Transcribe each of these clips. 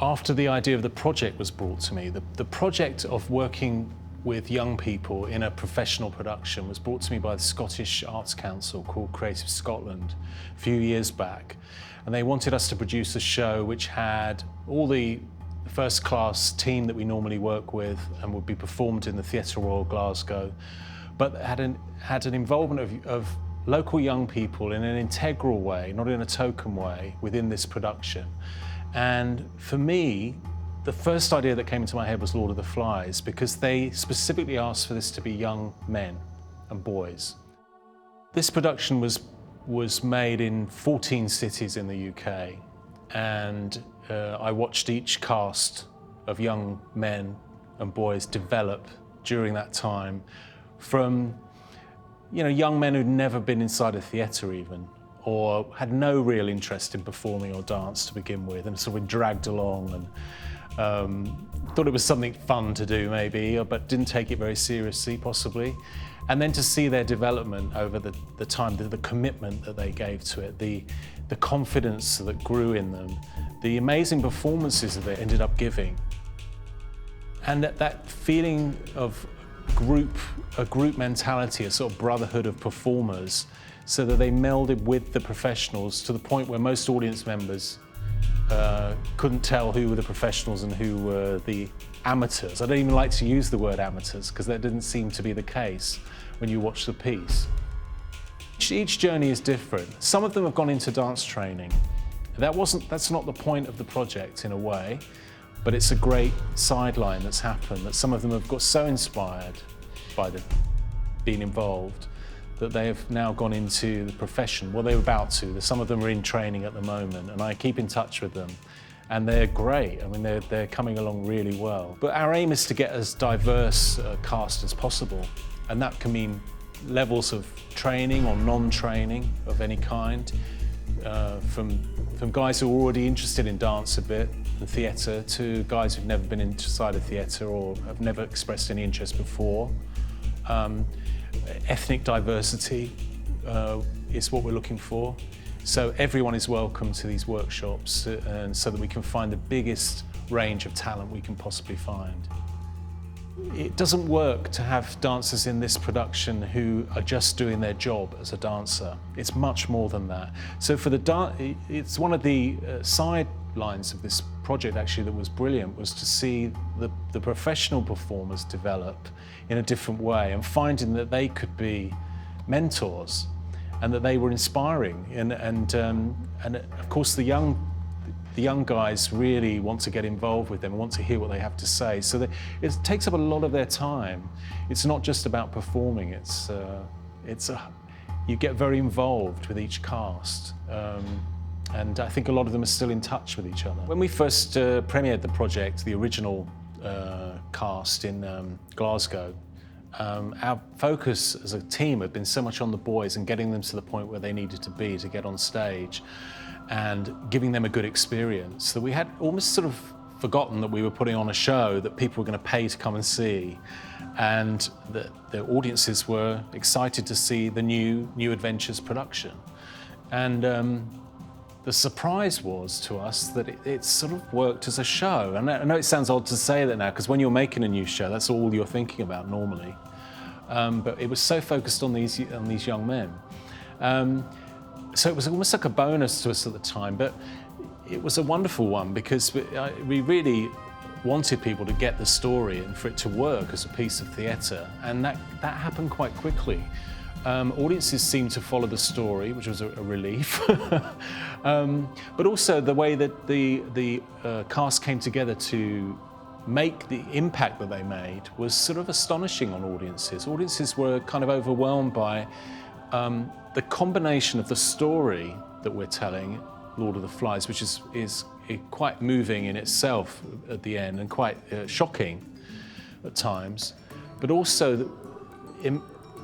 after the idea of the project was brought to me. The project of working with young people in a professional production was brought to me by the Scottish Arts Council called Creative Scotland a few years back. And they wanted us to produce a show which had all the first-class team that we normally work with and would be performed in the Theatre Royal Glasgow, but had an involvement of local young people in an integral way, not in a token way, within this production. And for me, the first idea that came into my head was Lord of the Flies, because they specifically asked for this to be young men and boys. This production was made in 14 cities in the UK, and I watched each cast of young men and boys develop during that time from, you know, young men who'd never been inside a theatre even, or had no real interest in performing or dance to begin with, and so we dragged along and thought it was something fun to do maybe, but didn't take it very seriously possibly. And then to see their development over the time, the commitment that they gave to it, the confidence that grew in them, the amazing performances that they ended up giving. And that feeling of a group mentality, a sort of brotherhood of performers, so that they melded with the professionals to the point where most audience members couldn't tell who were the professionals and who were the amateurs. I don't even like to use the word amateurs because that didn't seem to be the case when you watch the piece. Each journey is different. Some of them have gone into dance training. That's not the point of the project in a way, but it's a great sideline that's happened, that some of them have got so inspired by being involved that they have now gone into the profession. Well, they're about to. Some of them are in training at the moment, and I keep in touch with them, and they're great. I mean, they're coming along really well. But our aim is to get as diverse a cast as possible, and that can mean levels of training or non-training of any kind, from guys who are already interested in dance a bit and theatre to guys who've never been inside a theatre or have never expressed any interest before. Ethnic diversity is what we're looking for. So everyone is welcome to these workshops, and so that we can find the biggest range of talent we can possibly find. It doesn't work to have dancers in this production who are just doing their job as a dancer. It's much more than that. So for it's one of the sidelines of this project actually that was brilliant, was to see the professional performers develop in a different way and finding that they could be mentors and that they were inspiring. And of course the young guys really want to get involved with them, want to hear what they have to say. So it takes up a lot of their time. It's not just about performing, you get very involved with each cast. And I think a lot of them are still in touch with each other. When we first premiered the project, the original cast in Glasgow, our focus as a team had been so much on the boys and getting them to the point where they needed to be to get on stage and giving them a good experience, that we had almost sort of forgotten that we were putting on a show that people were going to pay to come and see, and that the audiences were excited to see the New Adventures production. And the surprise was to us that it sort of worked as a show. And I know it sounds odd to say that now, because when you're making a new show, that's all you're thinking about normally. But it was so focused on these young men. So it was almost like a bonus to us at the time, but it was a wonderful one because we really wanted people to get the story and for it to work as a piece of theatre, and that happened quite quickly. Audiences seemed to follow the story, which was a relief. But also the way that the cast came together to make the impact that they made was sort of astonishing on audiences. Audiences were kind of overwhelmed by the combination of the story that we're telling, Lord of the Flies, which is quite moving in itself at the end and quite shocking at times, but also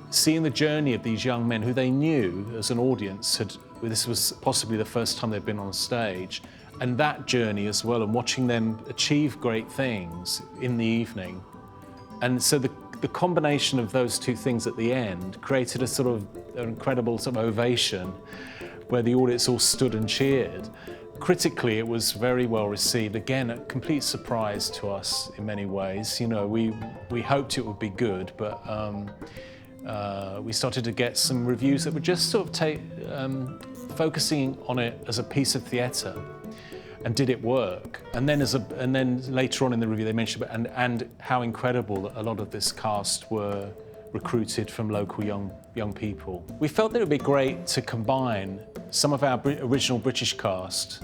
seeing the journey of these young men who they knew as an audience this was possibly the first time they'd been on stage, and that journey as well, and watching them achieve great things in the evening. And so the combination of those two things at the end created an incredible sort of ovation where the audience all stood and cheered. Critically, it was very well received. Again, a complete surprise to us in many ways. You know, we hoped it would be good, but we started to get some reviews that were just sort of focusing on it as a piece of theatre, and did it work? And then later on in the review, they mentioned and how incredible that a lot of this cast were recruited from local young people. We felt that it would be great to combine some of our original British cast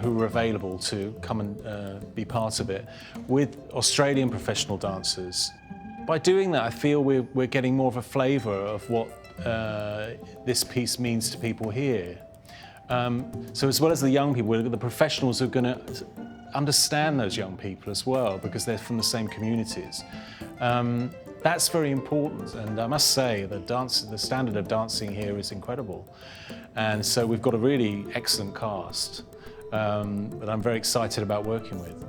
who were available to come and be part of it with Australian professional dancers. By doing that, I feel we're getting more of a flavour of what this piece means to people here. So as well as the young people, the professionals are going to understand those young people as well, because they're from the same communities. That's very important, and I must say the standard of dancing here is incredible. And so we've got a really excellent cast that I'm very excited about working with.